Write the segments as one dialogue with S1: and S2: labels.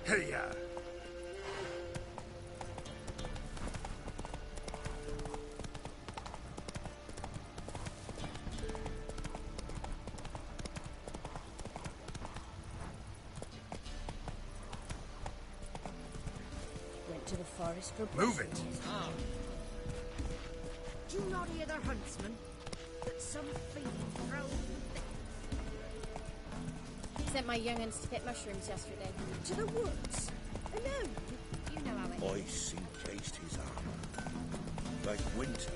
S1: Hey-ya!
S2: Went to the forest for
S1: Move it!
S2: Do you not hear the huntsman? That some fiend throws sent my young'uns to pick mushrooms yesterday. To the woods? Alone? You know how it is.
S3: Ice encased his armor, like winter.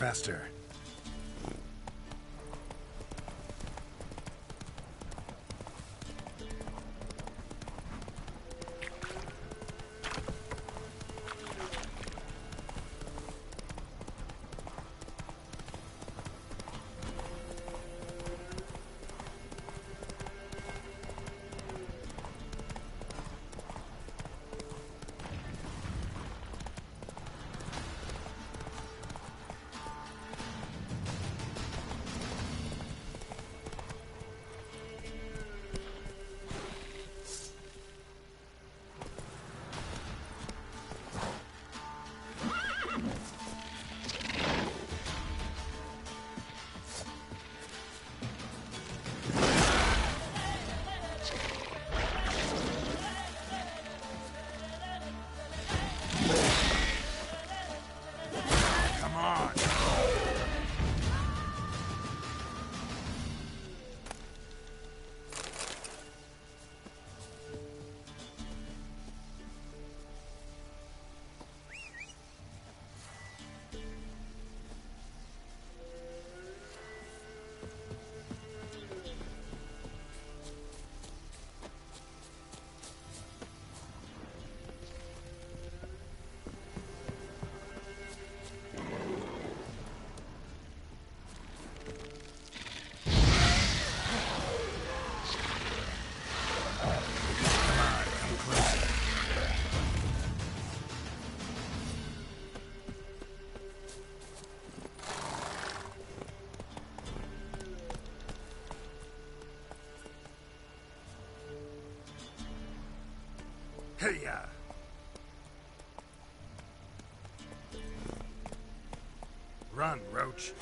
S1: Faster. Hey-ya! Run, Roach.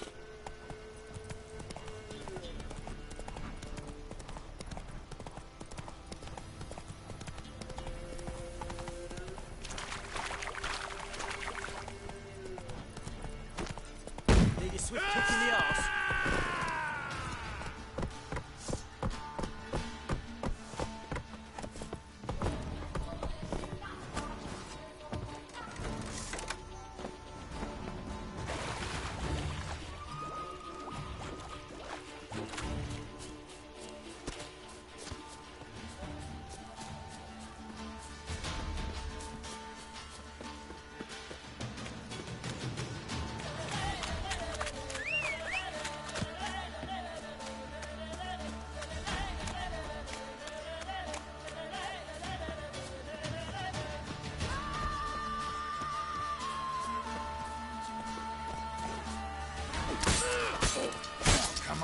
S4: Need a swift kick in the arse.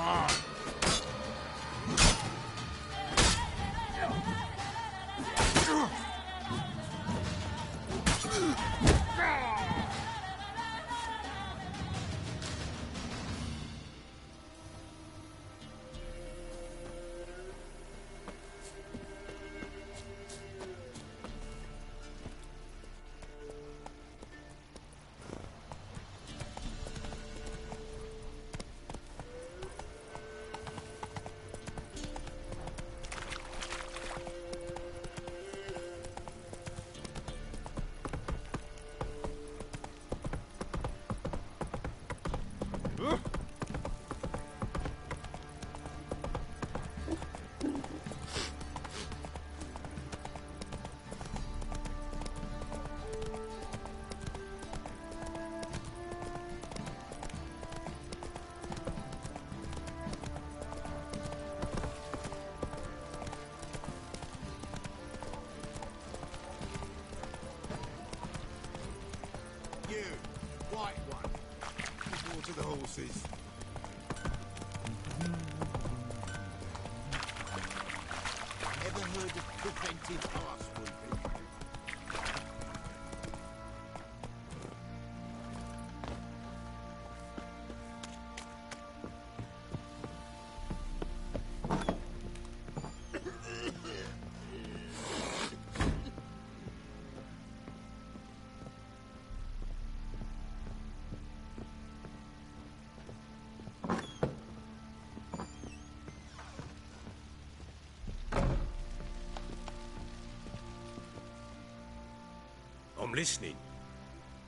S1: on!
S3: You, white one. Give water the horses. Ever heard of preventive arse sweeping?
S5: I'm listening.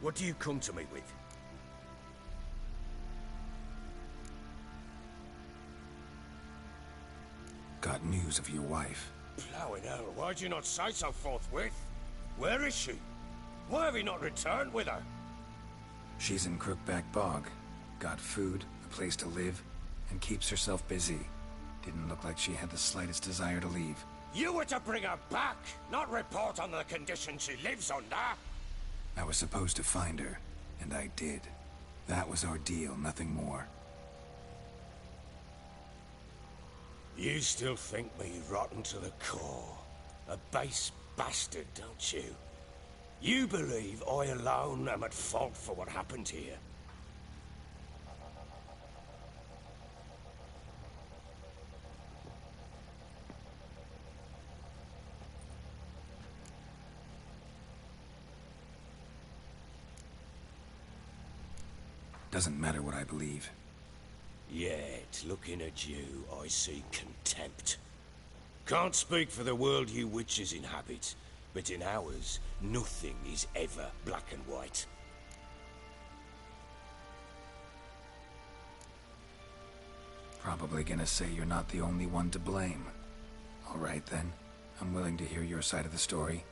S5: What do you come to me with?
S6: Got news of your wife.
S5: Plowing hell, why'd you not say so forthwith? Where is she? Why have you not returned with her?
S6: She's in Crookback Bog. Got food, a place to live, and keeps herself busy. Didn't look like she had the slightest desire to leave.
S5: You were to bring her back, not report on the conditions she lives under.
S6: I was supposed to find her, and I did. That was our deal, nothing more.
S5: You still think me rotten to the core. A base bastard, don't you? You believe I alone am at fault for what happened here.
S6: Doesn't matter what I believe.
S5: Yet, looking at you, I see contempt. Can't speak for the world you witches inhabit, but in ours, nothing is ever black and white.
S6: Probably gonna say you're not the only one to blame. All right then, I'm willing to hear your side of the story.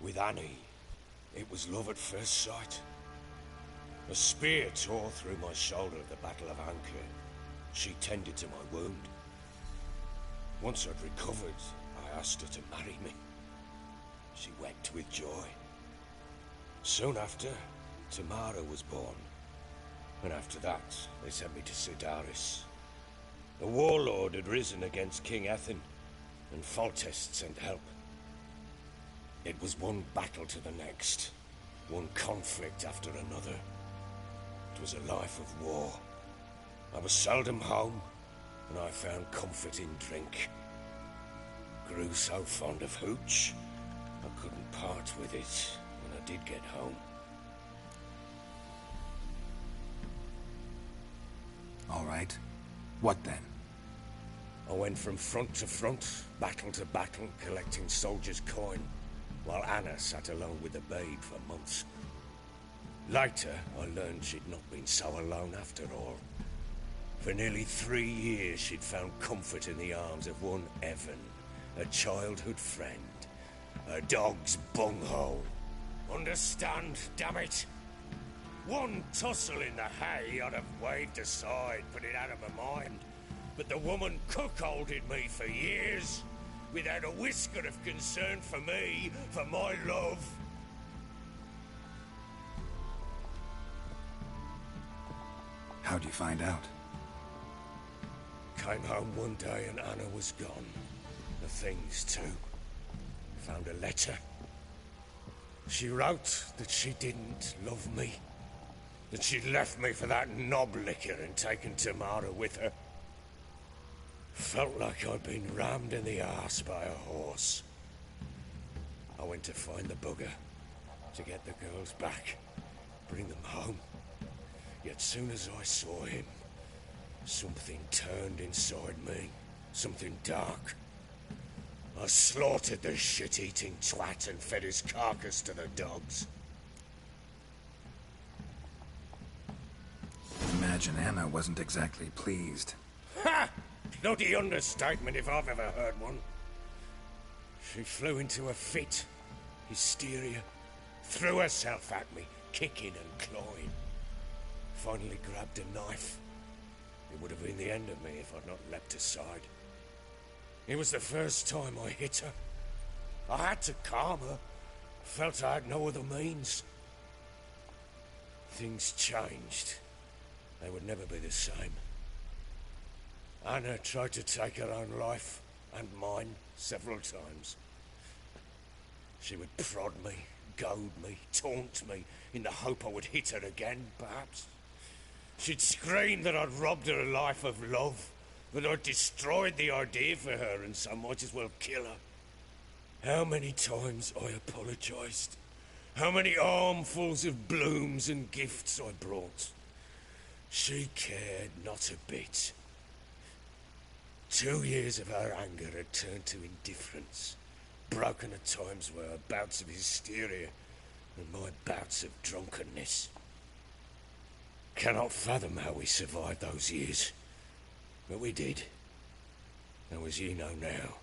S5: With Annie, it was love at first sight. A spear tore through my shoulder at the Battle of Anchor. She tended to my wound. Once I'd recovered, I asked her to marry me. She wept with joy. Soon after, Tamara was born. And after that, they sent me to Sidaris. A warlord had risen against King Ethan, and Foltest sent help. It was one battle to the next, one conflict after another. It was a life of war. I was seldom home, and I found comfort in drink. Grew so fond of hooch, I couldn't part with it when I did get home.
S6: All right. What then?
S5: I went from front to front, battle to battle, collecting soldiers' coin, while Anna sat alone with the babe for months. Later, I learned she'd not been so alone after all. For nearly 3 years, she'd found comfort in the arms of one Evan, a childhood friend. A dog's bunghole. Understand, damn it? One tussle in the hay I'd have waved aside, put it out of my mind. But the woman cuckolded me for years. without a whisker of concern for me, for my love.
S6: How'd you find out?
S5: Came home one day and Anna was gone. The things too. Found a letter. She wrote that she didn't love me. That she'd left me for that knob licker and taken Tamara with her. Felt like I'd been rammed in the arse by a horse. I went to find the bugger, to get the girls back, bring them home. Yet soon as I saw him, something turned inside me, something dark. I slaughtered the shit-eating twat and fed his carcass to the dogs.
S6: Imagine Anna wasn't exactly pleased.
S5: Ha! Bloody understatement if I've ever heard one. She flew into a fit, hysteria, threw herself at me, kicking and clawing. Finally grabbed a knife. It would have been the end of me if I'd not leapt aside. It was the first time I hit her. I had to calm her. Felt I had no other means. Things changed. They would never be the same. Anna tried to take her own life, and mine, several times. She would prod me, goad me, taunt me, in the hope I would hit her again, perhaps. She'd scream that I'd robbed her life of love, that I'd destroyed the idea for her, and so might as well kill her. How many times I apologized. How many armfuls of blooms and gifts I brought. She cared not a bit. 2 years of her anger had turned to indifference, broken at times by her bouts of hysteria and my bouts of drunkenness. Cannot fathom how we survived those years, but we did. Though as you know now,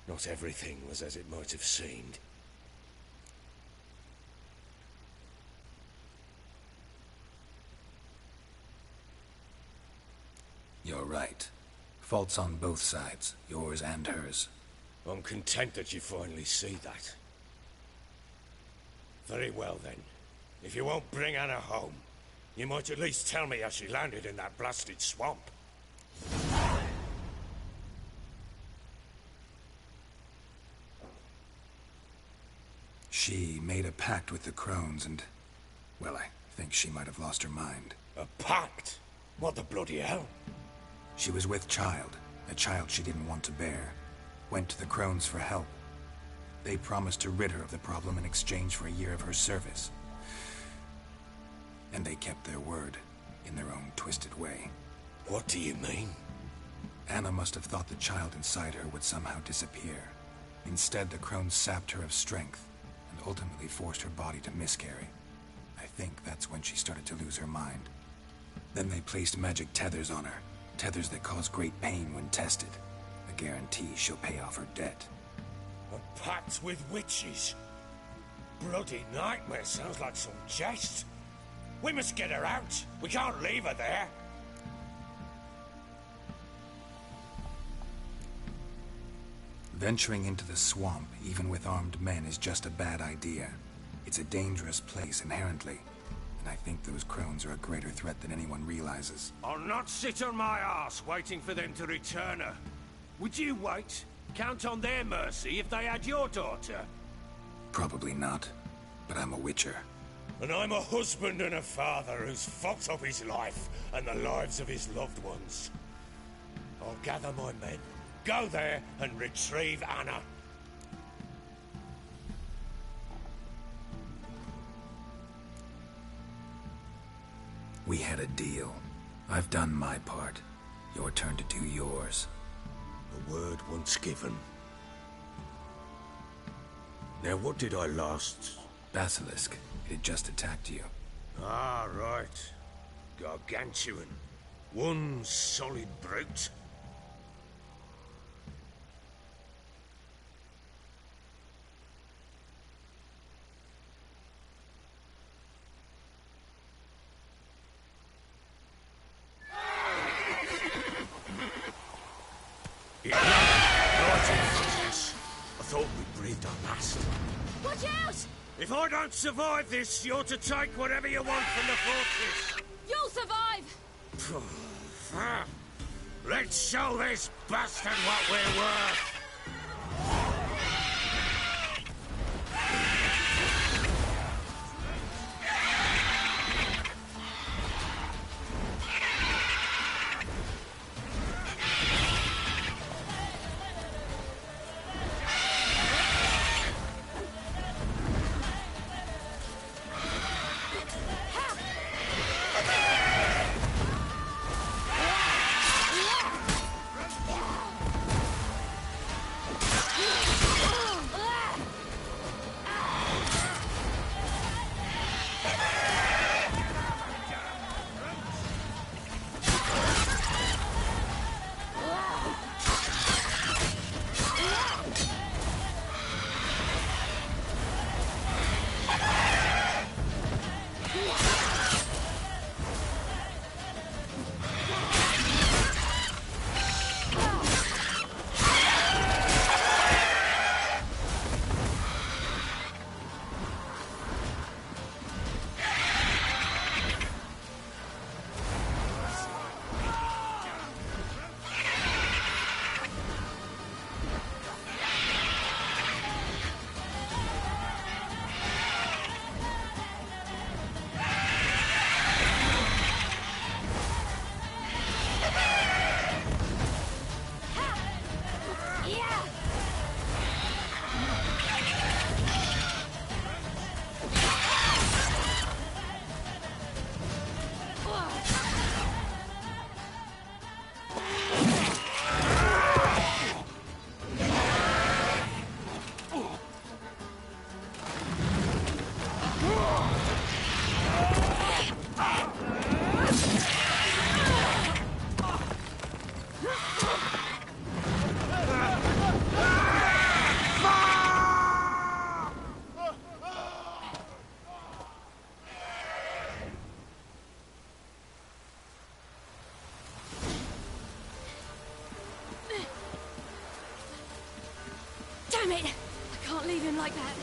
S5: not everything was as it might have seemed.
S6: You're right. Faults on both sides, yours and hers.
S5: I'm content that you finally see that. Very well then. If you won't bring Anna home, you might at least tell me how she landed in that blasted swamp.
S6: She made a pact with the crones and... well, I think she might have lost her mind.
S5: A pact? What the bloody hell?
S6: She was with child, a child she didn't want to bear. Went to the crones for help. They promised to rid her of the problem in exchange for a year of her service. And they kept their word, in their own twisted way.
S5: What do you mean?
S6: Anna must have thought the child inside her would somehow disappear. Instead, the crones sapped her of strength, and ultimately forced her body to miscarry. I think that's when she started to lose her mind. Then they placed magic tethers on her. Tethers that cause great pain when tested. A guarantee she'll pay off her debt.
S5: A pact with witches? Bloody nightmare, sounds like some jest. We must get her out. We can't leave her there.
S6: Venturing into the swamp, even with armed men, is just a bad idea. It's a dangerous place inherently. I think those crones are a greater threat than anyone realizes.
S5: I'll not sit on my arse waiting for them to return her. Would you wait? Count on their mercy if they had your daughter?
S6: Probably not, but I'm a witcher.
S5: And I'm a husband and a father who's fucked up his life and the lives of his loved ones. I'll gather my men, go there and retrieve Anna.
S6: We had a deal. I've done my part. Your turn to do yours.
S5: A word once given. Now what did I last?
S6: Basilisk. It had just attacked you.
S5: Ah, right. Gargantuan. One solid brute. breathed our last.
S2: Watch out!
S5: If I don't survive this, you're to take whatever you want from the fortress.
S2: You'll survive!
S5: Let's show this bastard what we're worth.
S2: Damn it! I can't leave him like that.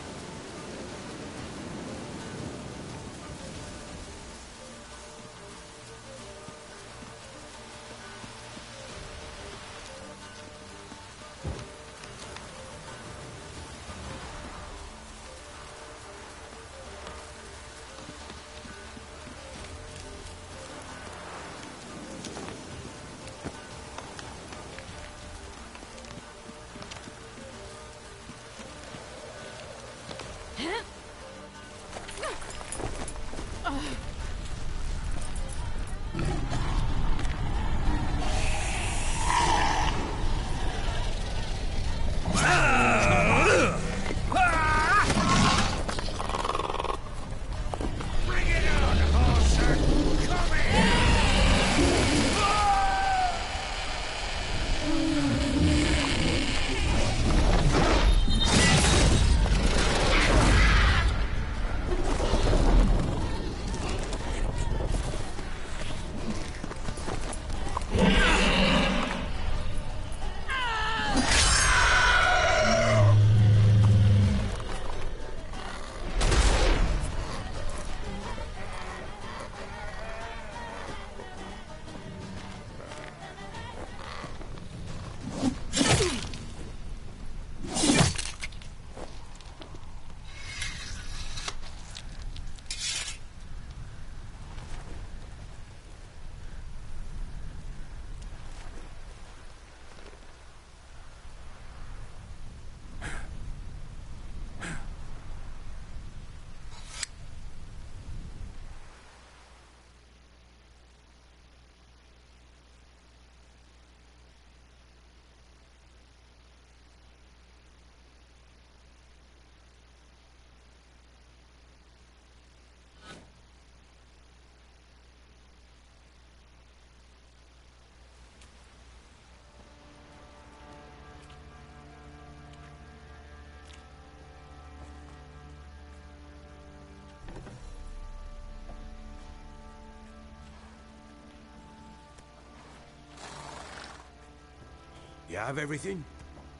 S5: You have everything?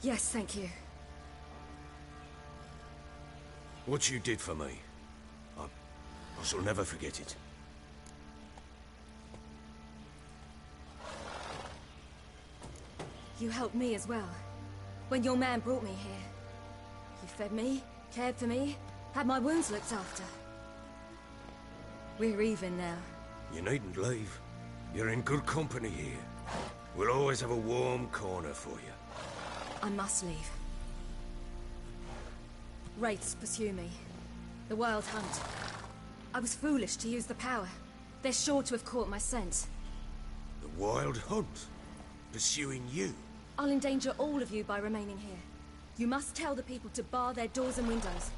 S2: Yes, thank you.
S5: What you did for me, I shall never forget it.
S7: You helped me as well. When your man brought me here. You fed me, cared for me, had my wounds looked after. We're even now.
S5: You needn't leave. You're in good company here. We'll always have a warm corner for you.
S7: I must leave. Wraiths pursue me. The Wild Hunt. I was foolish to use the power. They're sure to have caught my scent.
S5: The Wild Hunt? Pursuing you?
S7: I'll endanger all of you by remaining here. You must tell the people to bar their doors and windows.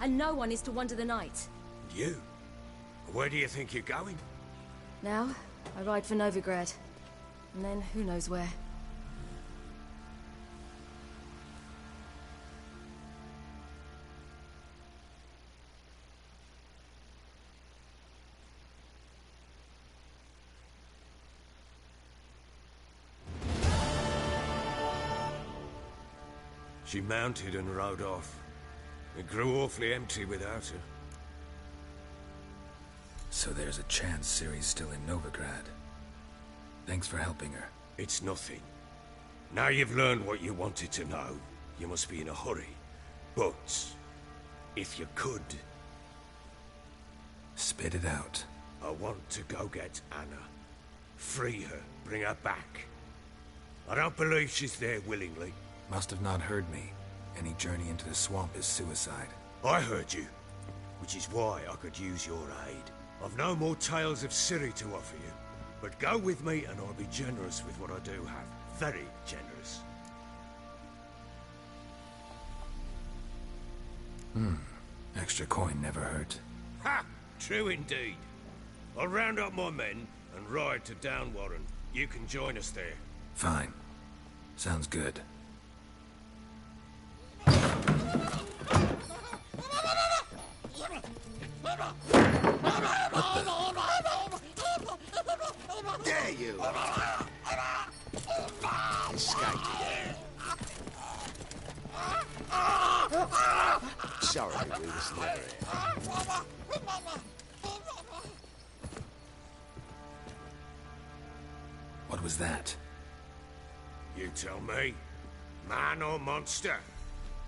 S7: And no one is to wander the night.
S5: You? Where do you think you're going?
S7: Now, I ride for Novigrad. And then, who knows where.
S5: She mounted and rode off. It grew awfully empty without her.
S6: So there's a chance Ciri's still in Novigrad. Thanks for helping her.
S5: It's nothing. Now you've learned what you wanted to know, you must be in a hurry. But, if you could...
S6: Spit it out.
S5: I want to go get Anna. Free her, bring her back. I don't believe she's there willingly.
S6: Must have not heard me. Any journey into the swamp is suicide.
S5: I heard you, which is why I could use your aid. I've no more tales of Ciri to offer you, but go with me and I'll be generous with what I do have. Very generous.
S6: Extra coin never hurt.
S5: Ha! True indeed. I'll round up my men and ride to Downwarren. You can join us there.
S6: Fine. Sounds good.
S3: Dare you! Escaped again. Sorry, we was never here.
S6: What was that?
S5: You tell me. Man or monster?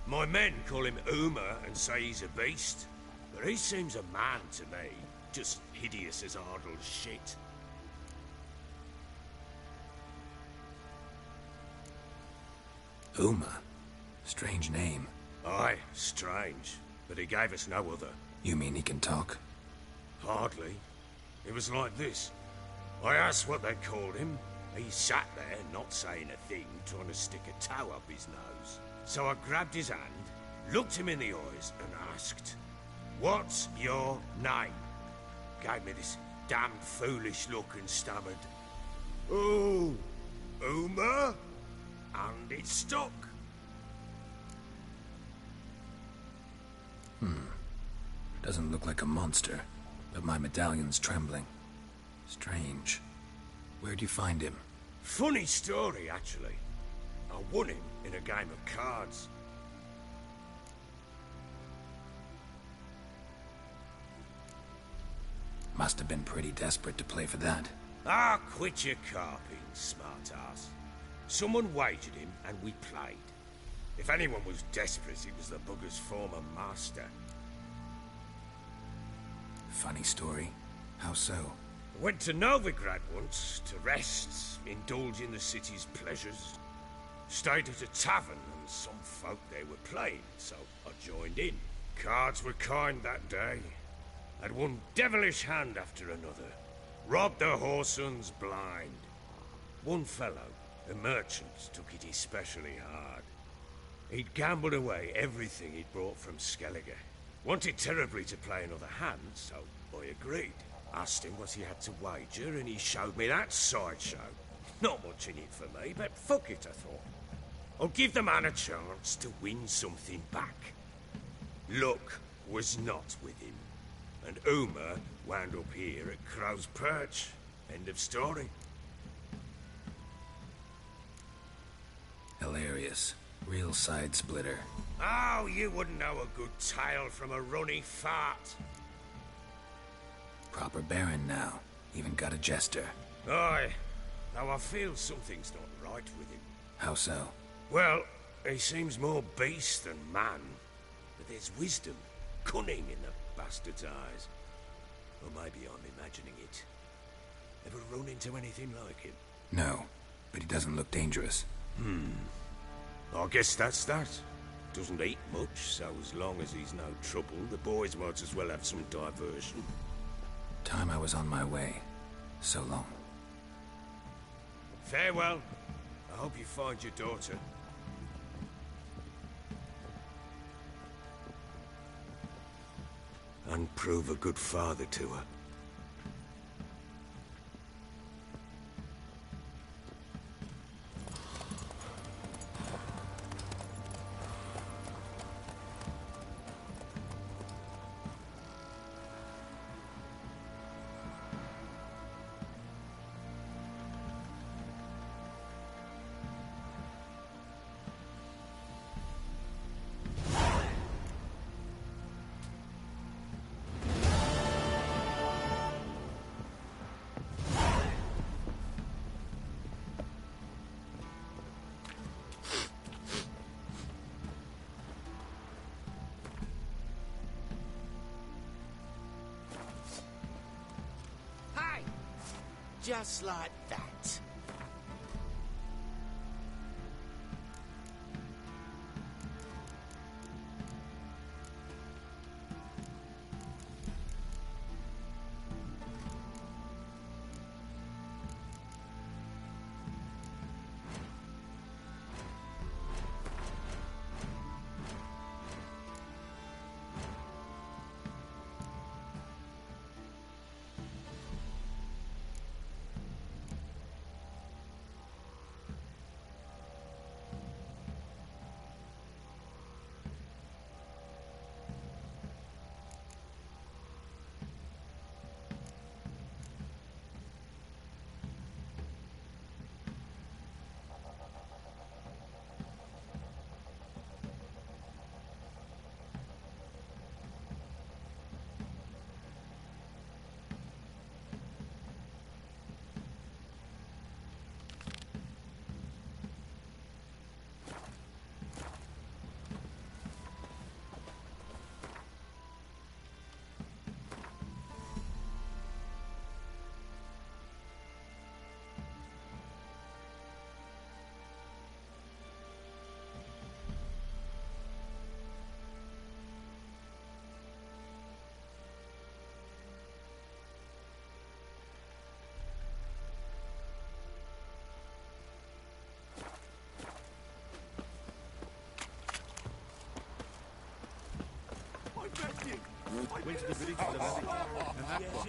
S5: My men call him Uma and say he's a beast. But he seems a man to me. Just hideous as Ardle's shit.
S6: Uma? Strange name.
S5: Aye, strange. But he gave us no other.
S6: You mean he can talk?
S5: Hardly. It was like this. I asked what they called him. He sat there, not saying a thing, trying to stick a toe up his nose. So I grabbed his hand, looked him in the eyes, and asked, "What's your name?" Gave me this damned foolish look and stammered, "Oh, Uma?" And it stuck.
S6: Doesn't look like a monster, but my medallion's trembling. Strange. Where'd you find him?
S5: Funny story, actually. I won him in a game of cards.
S6: Must have been pretty desperate to play for that.
S5: Ah, quit your carping, smart-ass. Someone wagered him, and we played. If anyone was desperate, it was the bugger's former master.
S6: Funny story. How so?
S5: I went to Novigrad once, to rest, indulge in the city's pleasures. Stayed at a tavern, and some folk there were playing, so I joined in. Cards were kind that day. Had one devilish hand after another. Robbed the whoresons blind. One fellow, a merchant, took it especially hard. He'd gambled away everything he'd brought from Skellige. Wanted terribly to play another hand, so I agreed. Asked him what he had to wager, and he showed me that sideshow. Not much in it for me, but fuck it, I thought. I'll give the man a chance to win something back. Luck was not with him, and Uma wound up here at Crow's Perch. End of story.
S6: Hilarious. Real side splitter.
S5: Oh, you wouldn't know a good tale from a runny fart.
S6: Proper Baron now. Even got a jester.
S5: Aye. Though I feel something's not right with him.
S6: How so?
S5: Well, he seems more beast than man. But there's wisdom, cunning in the bastard's eyes. Or maybe I'm imagining it. Ever run into anything like him?
S6: No, but he doesn't look dangerous.
S5: I guess that's that. Doesn't eat much, so as long as he's no trouble, the boys might as well have some diversion.
S6: Time I was on my way. So long.
S5: Farewell. I hope you find your daughter. And prove a good father to her.
S3: Just like that. Went to the village for the wedding, and that one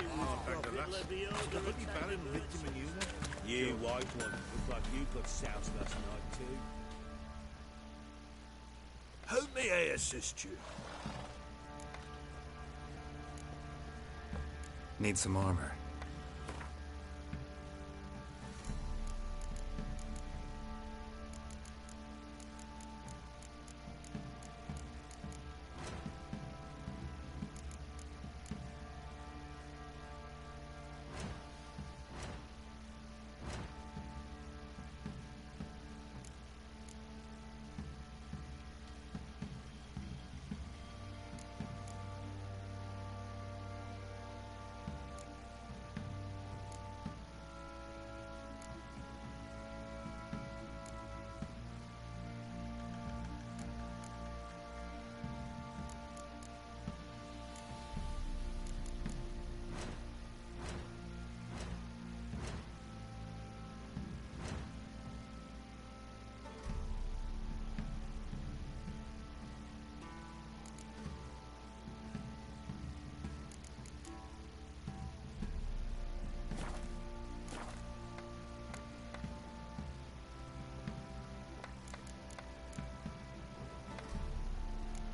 S3: back the last. The bloody Baron ripped him a new one.
S4: You white one. Look like you got soused last night too.
S3: How may I assist you?
S6: Need some armor.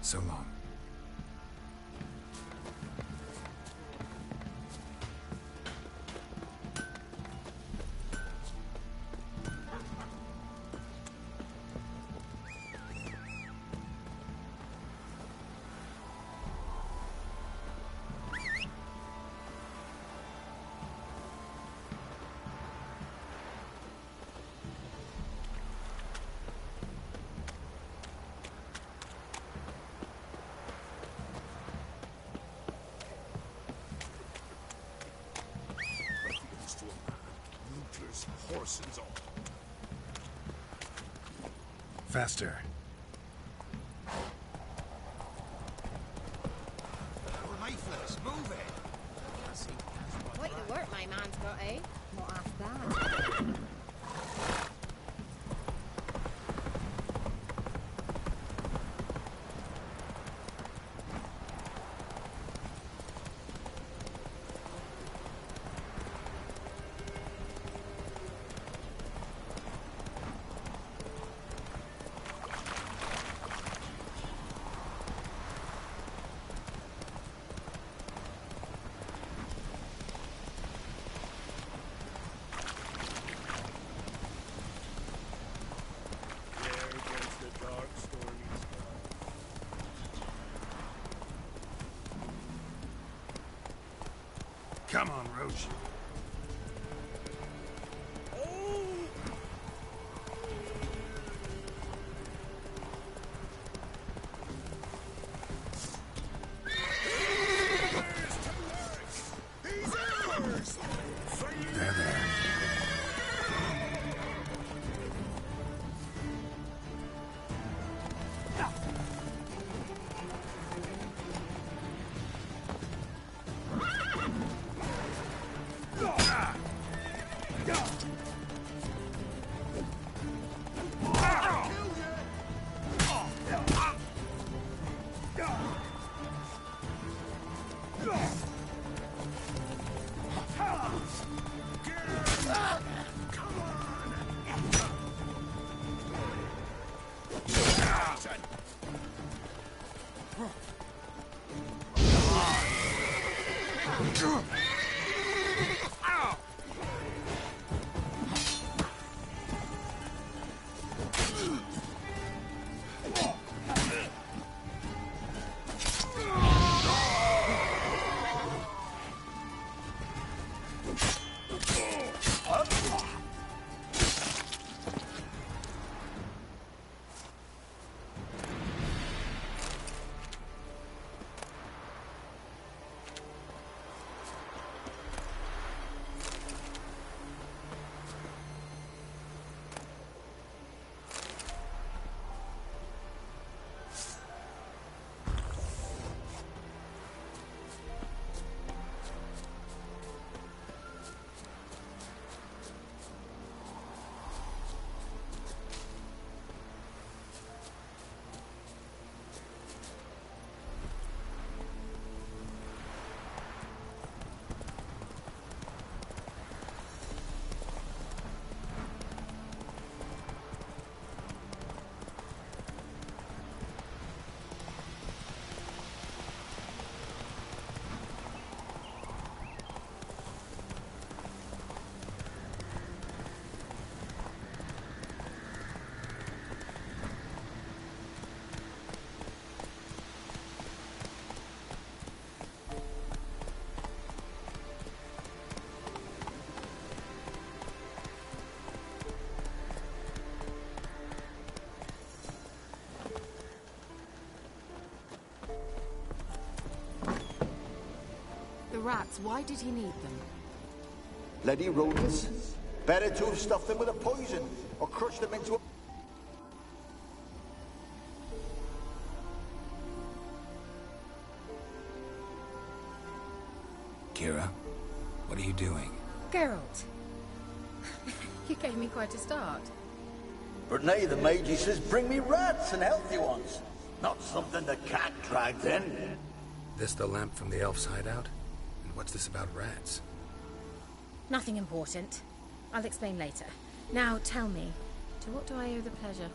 S6: So long.
S1: Parsons on.
S6: Faster.
S1: We're lifeless. Move it.
S2: Quite the work my man's got, eh? Not half bad.
S1: Come on, Roach.
S6: There, there.
S8: The rats, why did he need them?
S9: Bloody rodents. Better to have stuffed them with a poison, or crushed them into a...
S6: Kira, what are you doing?
S2: Geralt. You gave me quite a start.
S9: But nay, the mage, he says, bring me rats and healthy ones. Not something the cat dragged in.
S6: This the lamp from the elf's hideout? And what's this about rats?
S2: Nothing important. I'll explain later. Now tell me, to what do I owe the pleasure?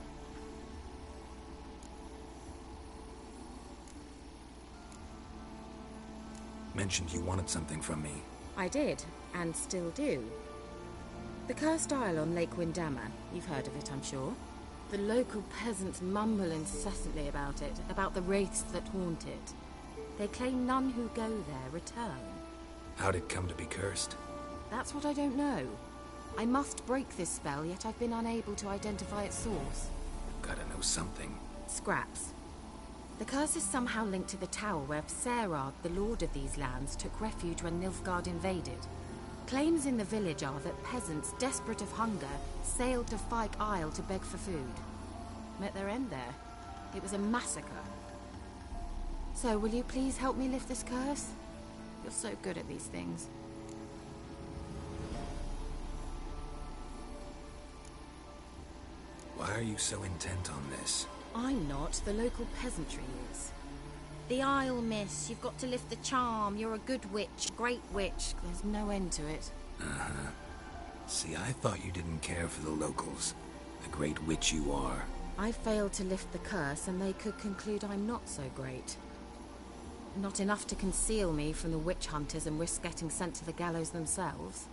S6: Mentioned you wanted something from me.
S8: I did, and still do. The Cursed Isle on Lake Windammer. You've heard of it, I'm sure. The local peasants mumble incessantly about it, about the wraiths that haunt it. They claim none who go there return.
S6: How'd it come to be cursed?
S8: That's what I don't know. I must break this spell, yet I've been unable to identify its source.
S6: Gotta know something.
S8: Scraps. The curse is somehow linked to the tower where Serard, the lord of these lands, took refuge when Nilfgaard invaded. Claims in the village are that peasants, desperate of hunger, sailed to Fyke Isle to beg for food. Met their end there. It was a massacre. So, will you please help me lift this curse? You're so good at these things.
S6: Why are you so intent on this?
S8: I'm not. The local peasantry is. The Isle, miss. You've got to lift the charm. You're a good witch. Great witch. There's no end to it.
S6: Uh-huh. See, I thought you didn't care for the locals. The great witch you are.
S8: I failed to lift the curse, and they could conclude I'm not so great. Not enough to conceal me from the witch hunters and risk getting sent to the gallows themselves.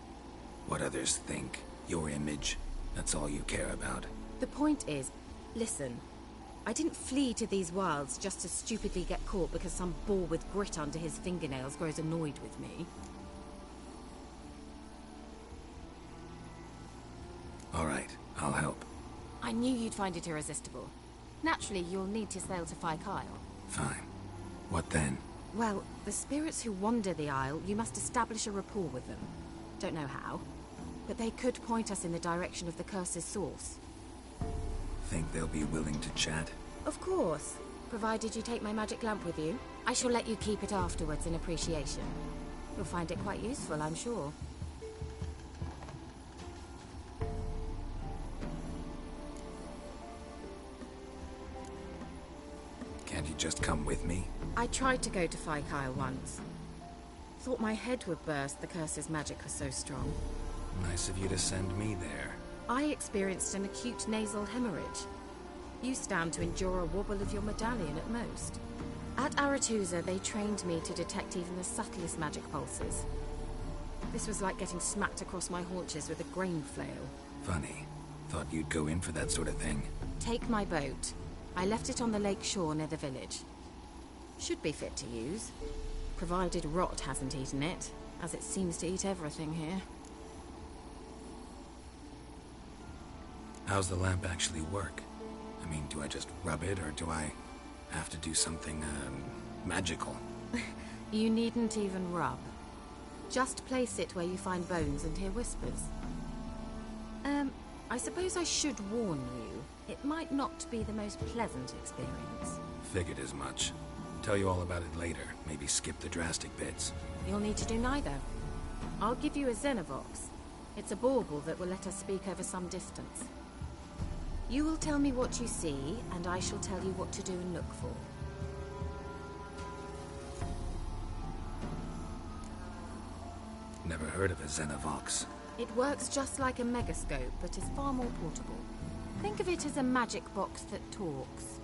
S6: What others think. Your image. That's all you care about.
S8: The point is, listen. I didn't flee to these wilds just to stupidly get caught because some boar with grit under his fingernails grows annoyed with me.
S6: All right, I'll help.
S8: I knew you'd find it irresistible. Naturally, you'll need to sail to Fyke Isle.
S6: Fine. What then?
S8: Well, the spirits who wander the Isle, you must establish a rapport with them. Don't know how, but they could point us in the direction of the curse's source.
S6: Think they'll be willing to chat?
S8: Of course, provided you take my magic lamp with you. I shall let you keep it afterwards in appreciation. You'll find it quite useful, I'm sure.
S6: Can't you just come with me?
S8: I tried to go to Fyke Isle once. Thought my head would burst, the curse's magic was so strong.
S6: Nice of you to send me there.
S8: I experienced an acute nasal hemorrhage. You stand to endure a wobble of your medallion at most. At Aretusa, they trained me to detect even the subtlest magic pulses. This was like getting smacked across my haunches with a grain flail.
S6: Funny. Thought you'd go in for that sort of thing.
S8: Take my boat. I left it on the lake shore near the village. Should be fit to use, provided rot hasn't eaten it, as it seems to eat everything here.
S6: How's the lamp actually work? I mean, do I just rub it, or do I have to do something, magical?
S8: You needn't even rub. Just place it where you find bones and hear whispers. I suppose I should warn you. It might not be the most pleasant experience.
S6: Figured as much. Tell you all about it later. Maybe skip the drastic bits.
S8: You'll need to do neither. I'll give you a Xenovox. It's a bauble that will let us speak over some distance. You will tell me what you see, and I shall tell you what to do and look for.
S6: Never heard of a Xenovox.
S8: It works just like a megascope, but is far more portable. Think of it as a magic box that talks.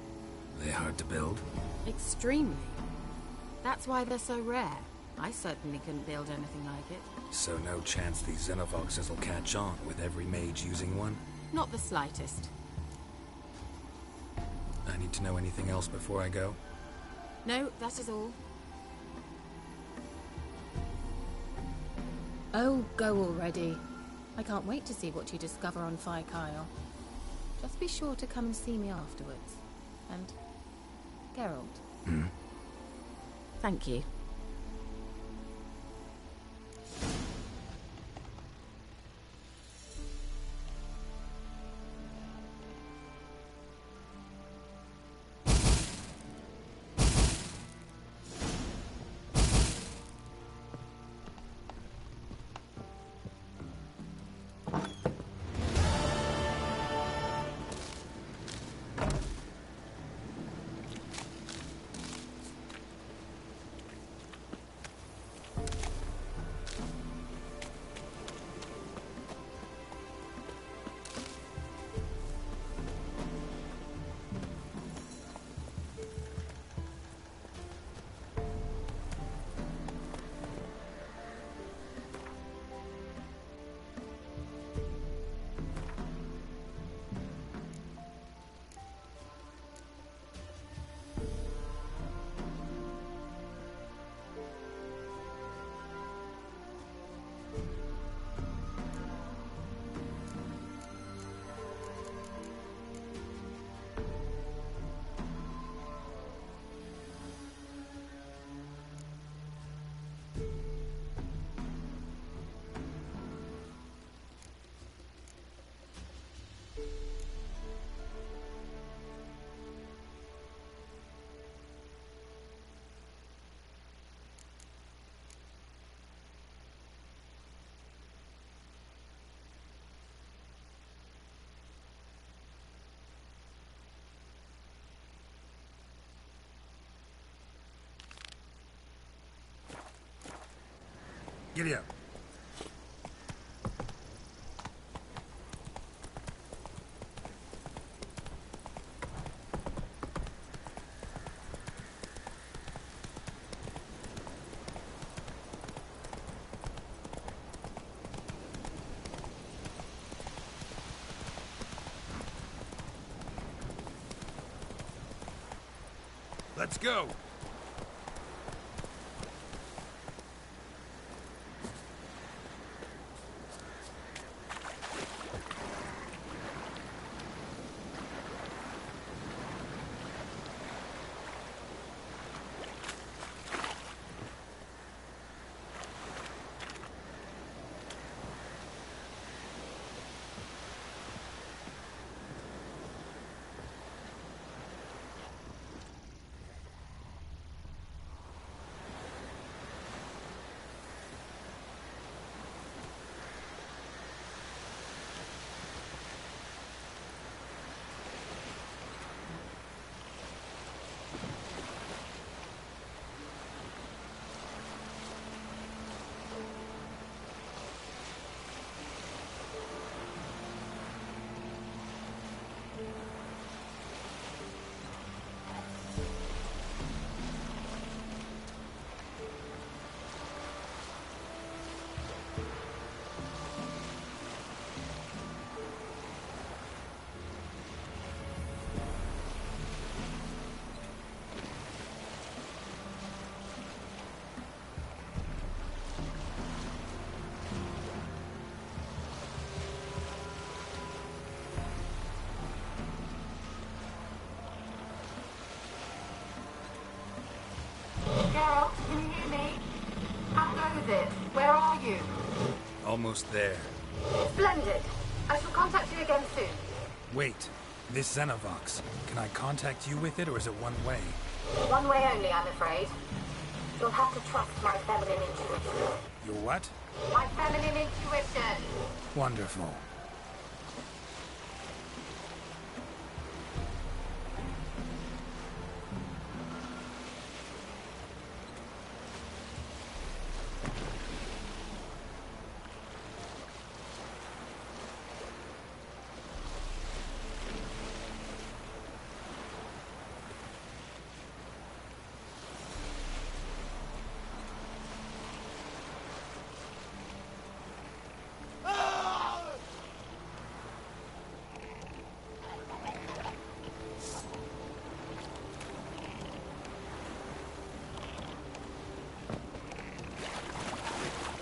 S6: They hard to build?
S8: Extremely. That's why they're so rare. I certainly couldn't build anything like it.
S6: So no chance these Xenovoxes will catch on with every mage using one?
S8: Not the slightest.
S6: I need to know anything else before I go?
S8: No, that is all.
S2: Oh, go already. I can't wait to see what you discover on Fyke Isle. Just be sure to come and see me afterwards. And Geralt.
S8: Thank you.
S1: Giddy up. Let's go.
S10: Geralt, can you hear me? How goes it? Where are you?
S6: Almost there.
S10: Splendid. I shall contact you again soon.
S6: Wait. This Xenovox. Can I contact you with it, or is it one way?
S10: One way only, I'm afraid. You'll have to trust my feminine intuition.
S6: Your what?
S10: My feminine intuition.
S6: Wonderful.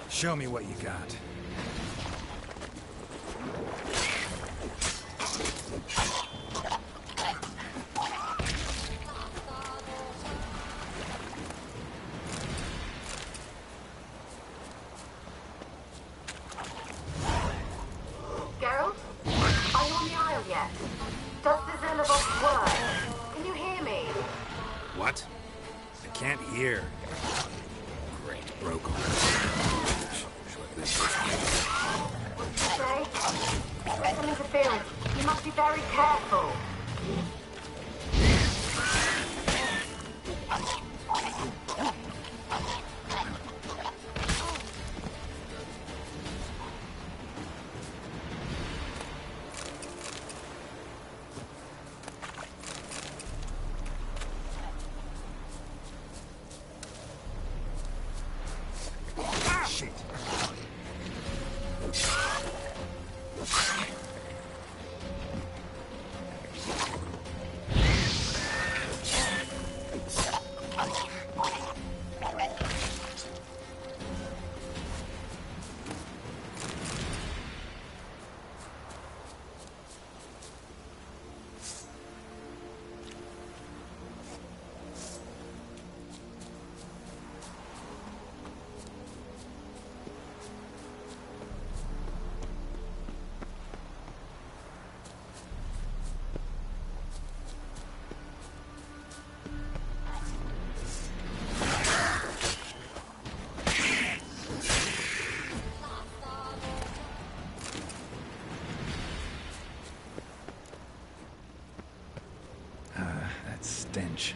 S6: Show me what you got.
S10: Geralt? Are you on the Isle yet? Does the Xenovox work? Can you hear me?
S6: What? I can't hear. Great, broke on.
S10: Say? There's some interference. You must be very careful.
S6: Shit. That stench.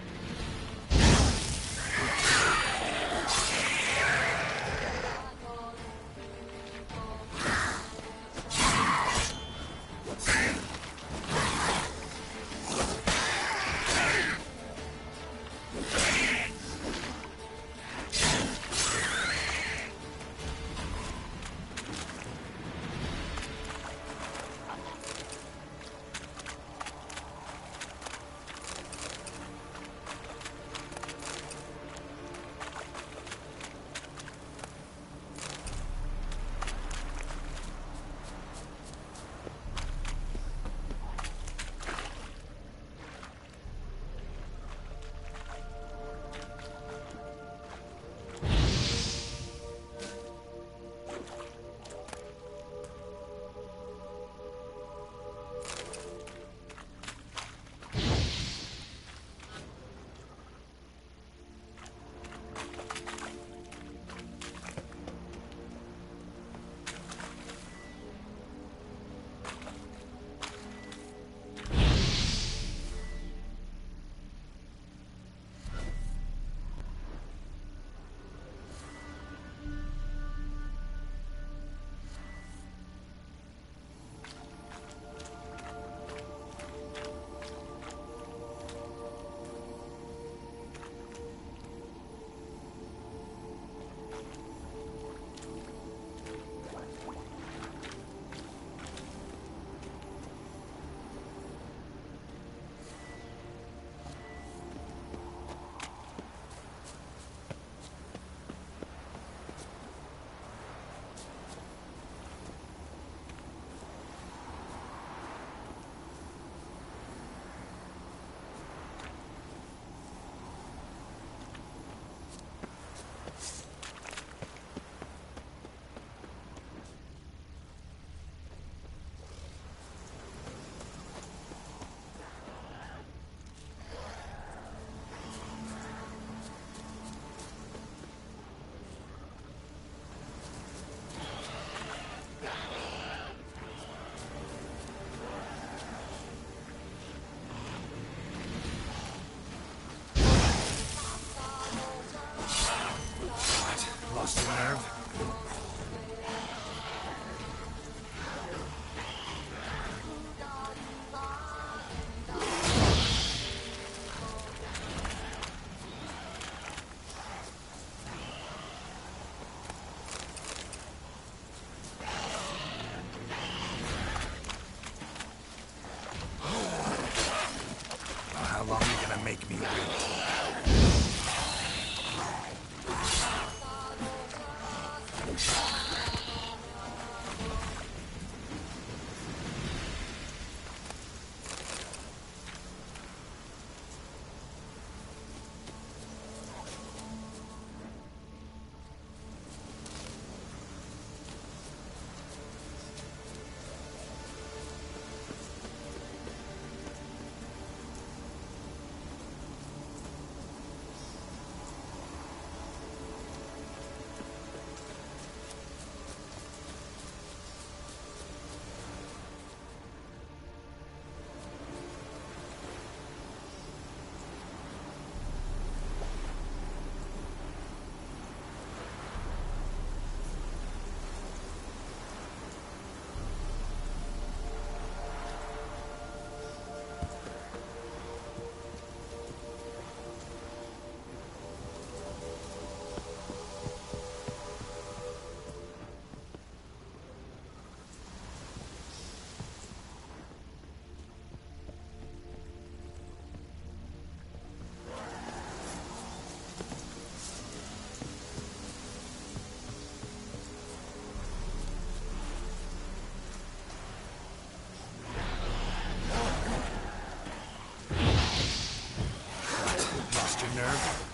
S6: long are you gonna make me wait? Lost your nerve?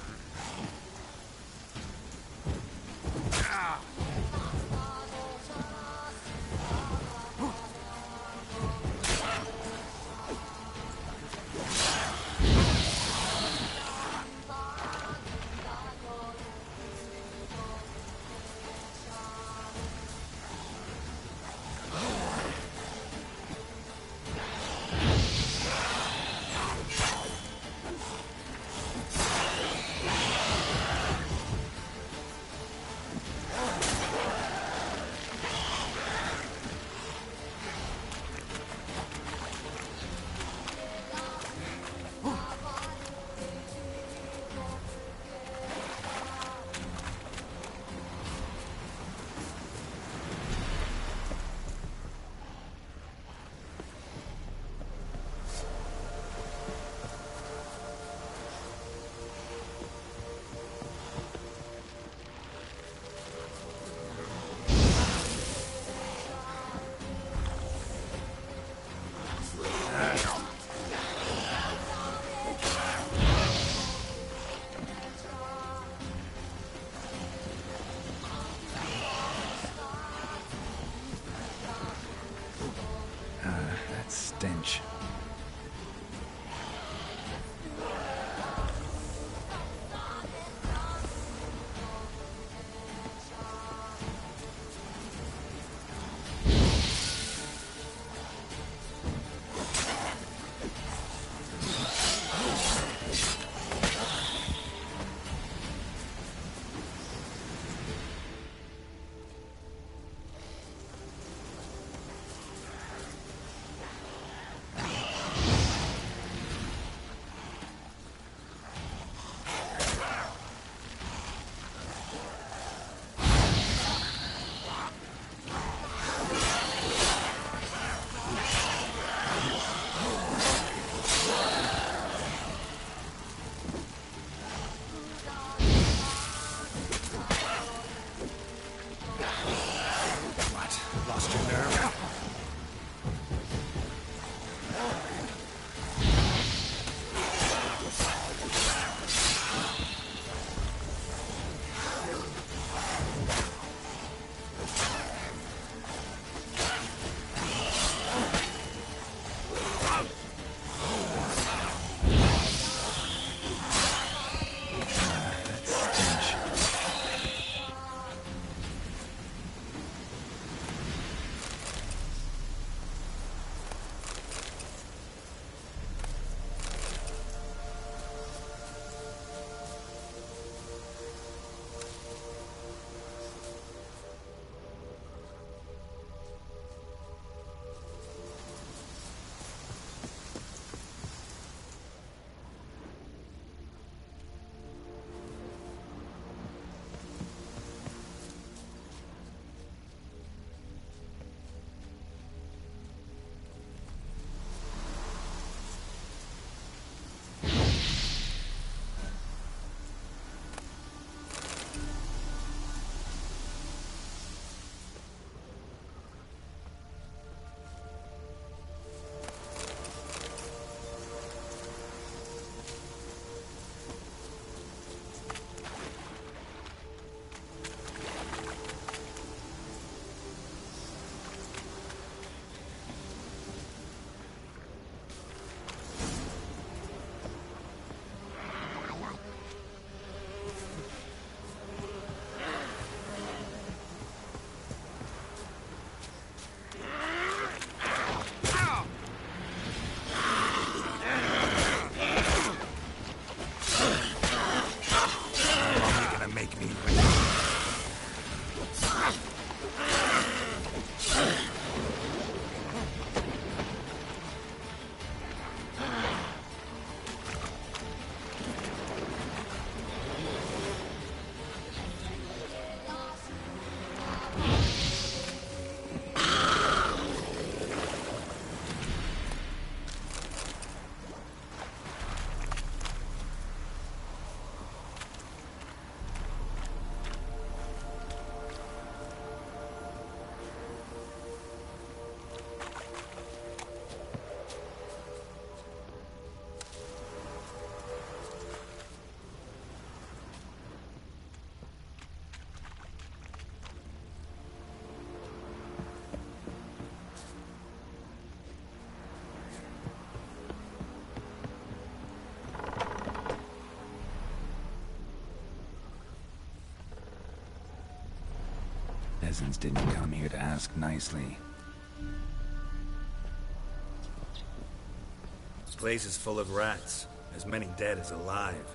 S6: peasants didn't come here to ask nicely.
S11: This place is full of rats. As many dead as alive.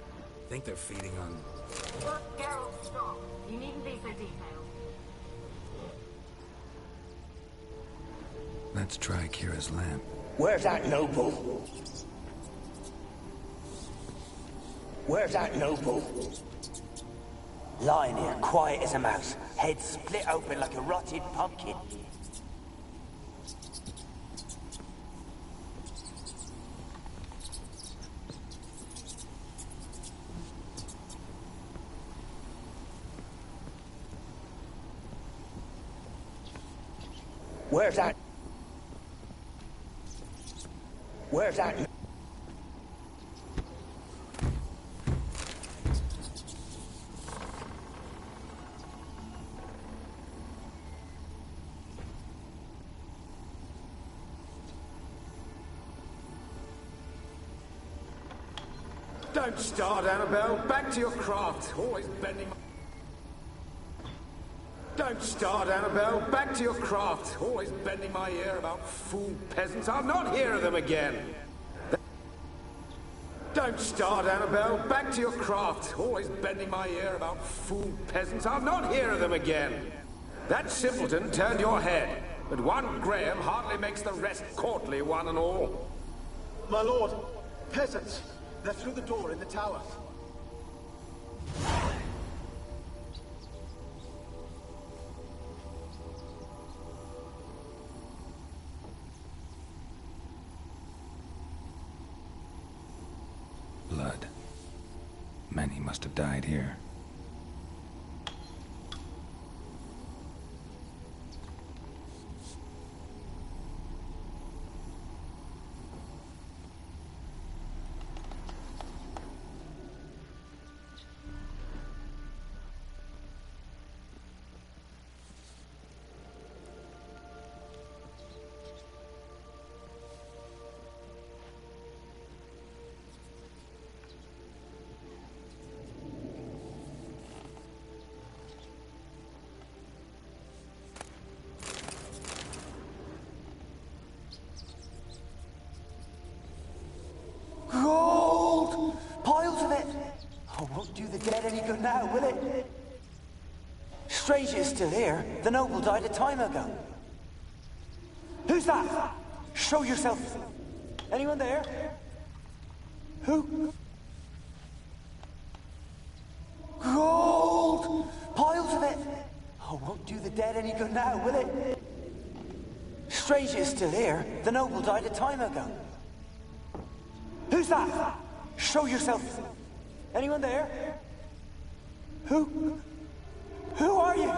S11: Think they're feeding on...
S10: Geralt, stop. You needn't be so detailed.
S6: Let's try Kira's lamp.
S9: Where's that noble? Where's that noble? Lying here, quiet as a mouse. Head split open like a rotted pumpkin. Where's that? Where's that?
S12: Don't start, Annabelle. Back to your craft. Always bending my... Don't start, Annabelle. Back to your craft. Always bending my ear about fool peasants. I'll not hear of them again. Don't start, Annabelle. Back to your craft. Always bending my ear about fool peasants. I'll not hear of them again. That simpleton turned your head, but one Graham hardly makes the rest courtly, one and all.
S13: My lord, peasants. They're through the door in the tower.
S6: Blood. Many must have died here.
S9: Gold! Piles of it! Oh, won't do the dead any good now, will it? Strange it's still here. The noble died a time ago. Who's that? Show yourself. Anyone there? Who? Gold! Piles of it! Oh, won't do the dead any good now, will it? Strange it's still here. The noble died a time ago. Who's that? Show yourself. Anyone there? Who? Who are you?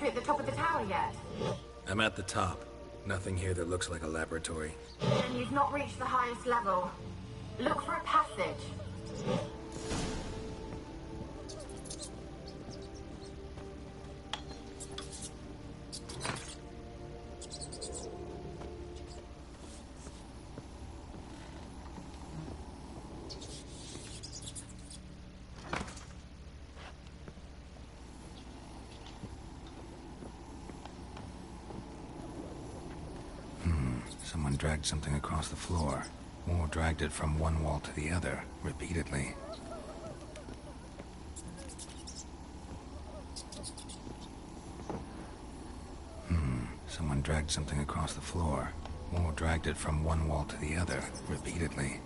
S10: sentry at the top of the tower yet?
S11: I'm at the top. Nothing here that looks like a laboratory.
S10: Then you've not reached the highest level. Look for a passage.
S6: Someone dragged something across the floor, or dragged it from one wall to the other, repeatedly. Someone dragged something across the floor, or dragged it from one wall to the other, repeatedly.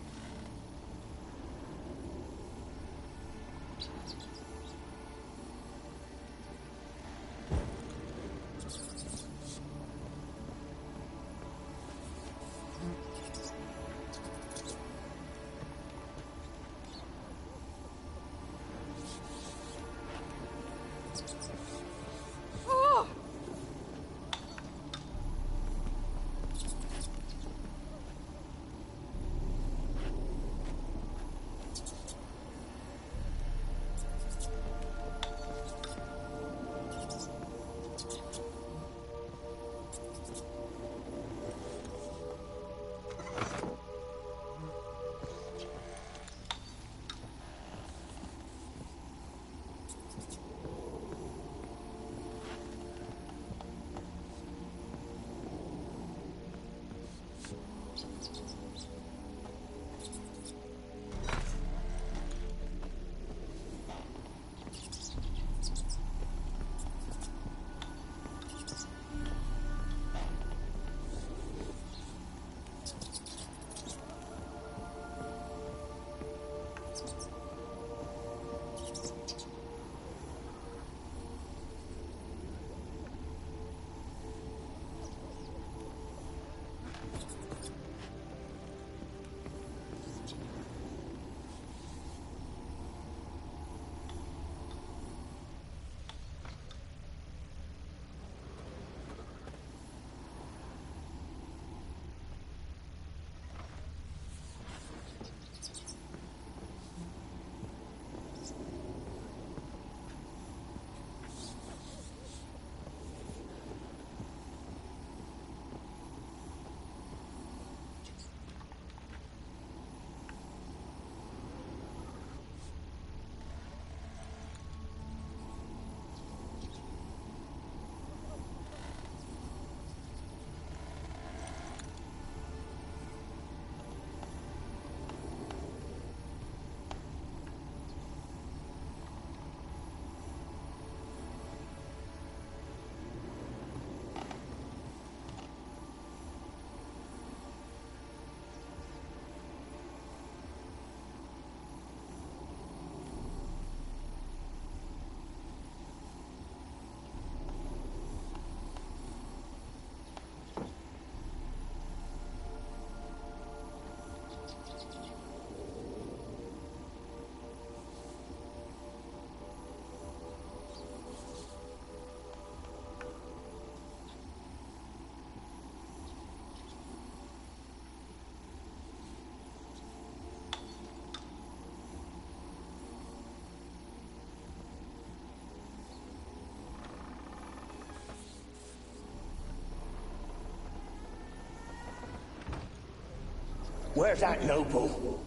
S9: Where's that noble?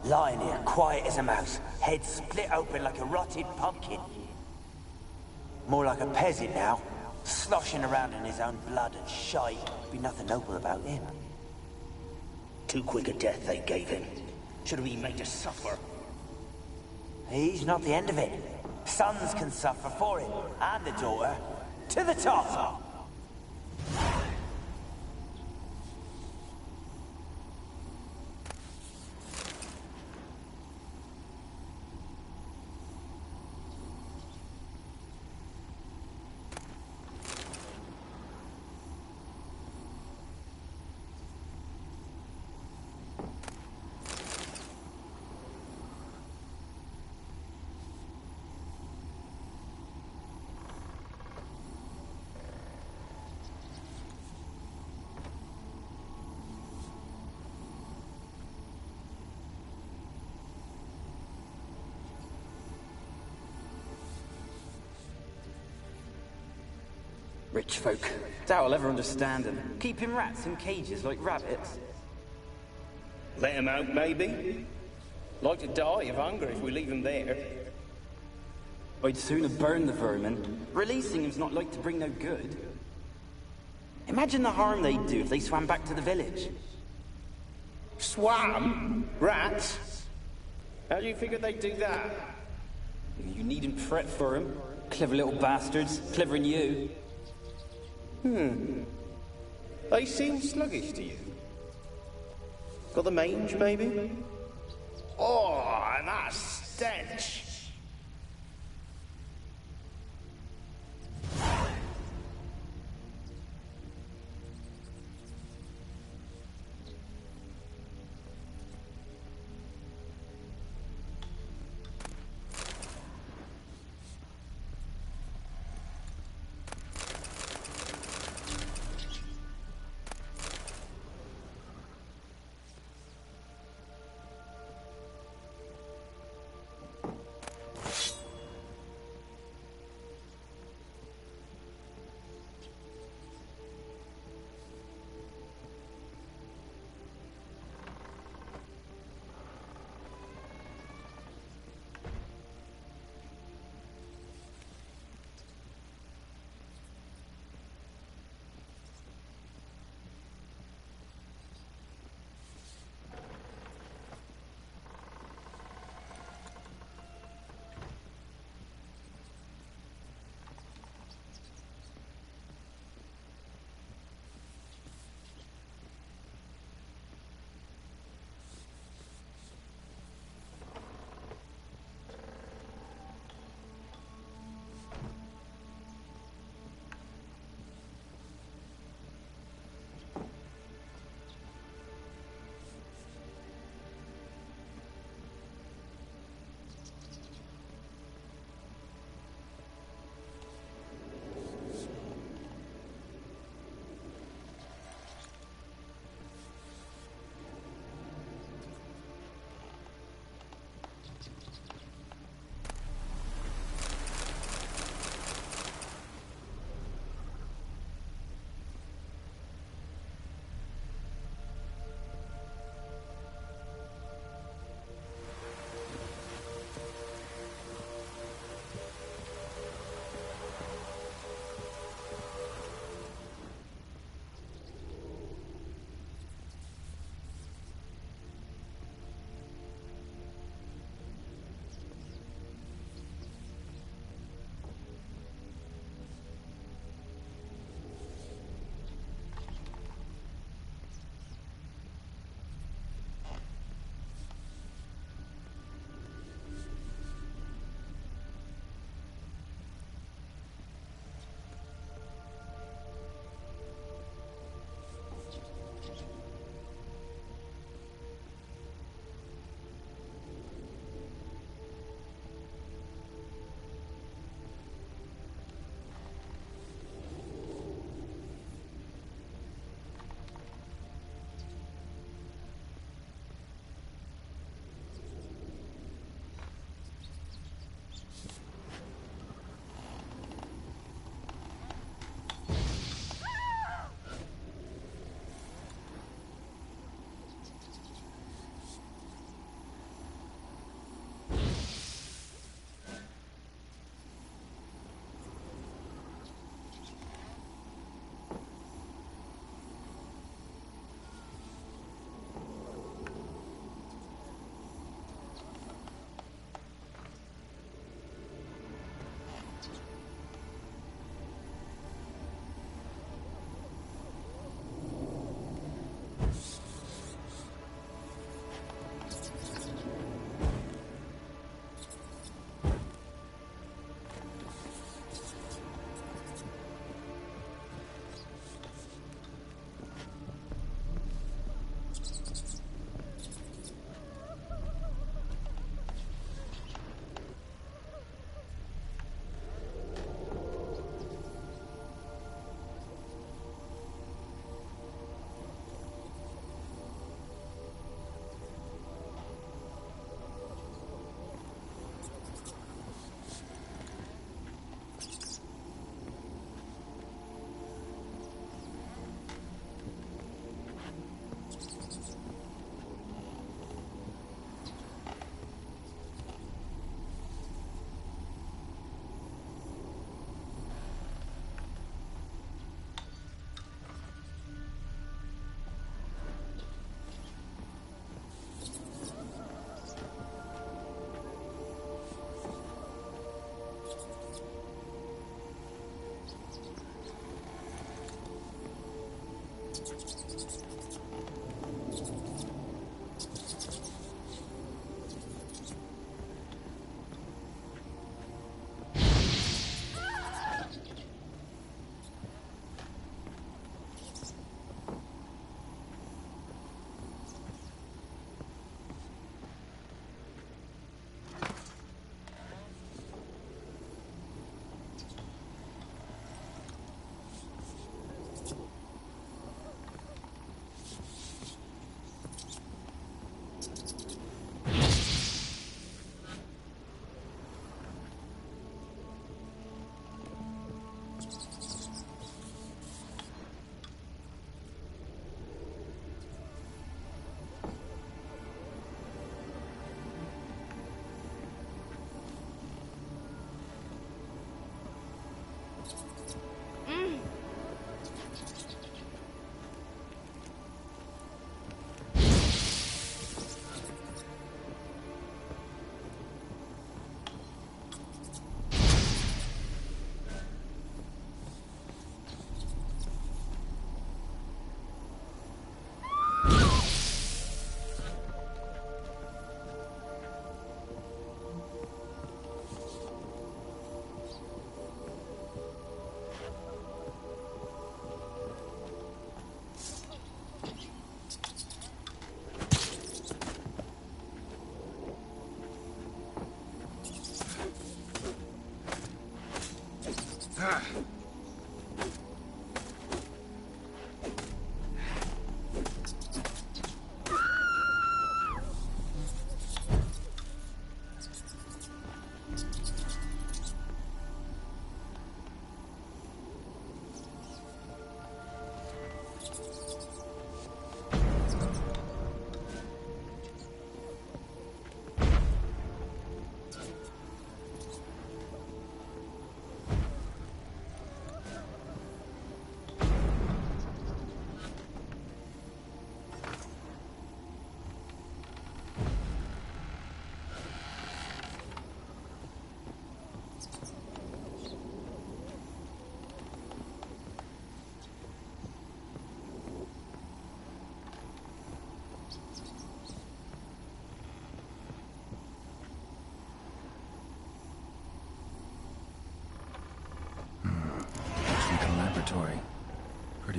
S9: Lying here, quiet as a mouse, head split open like a rotted pumpkin. More like a peasant now, sloshing around in his own blood and shite. Be nothing noble about him. Too quick a death they gave him. Should have been made to suffer. He's not the end of it. Sons can suffer for it, and the daughter. To the top! Rich folk. Doubt I'll ever understand them. Keeping rats in cages like rabbits.
S14: Let them out, maybe? Like to die of hunger if we leave them there.
S9: I'd sooner burn the vermin. Releasing them's not like to bring no good. Imagine the harm they'd do if they swam back to the village.
S14: Swam? Rats? How do you figure they'd do that?
S9: You needn't fret for them. Clever little bastards. Clever than you.
S14: They seem sluggish to you. Got the mange, maybe? Oh, and that stench!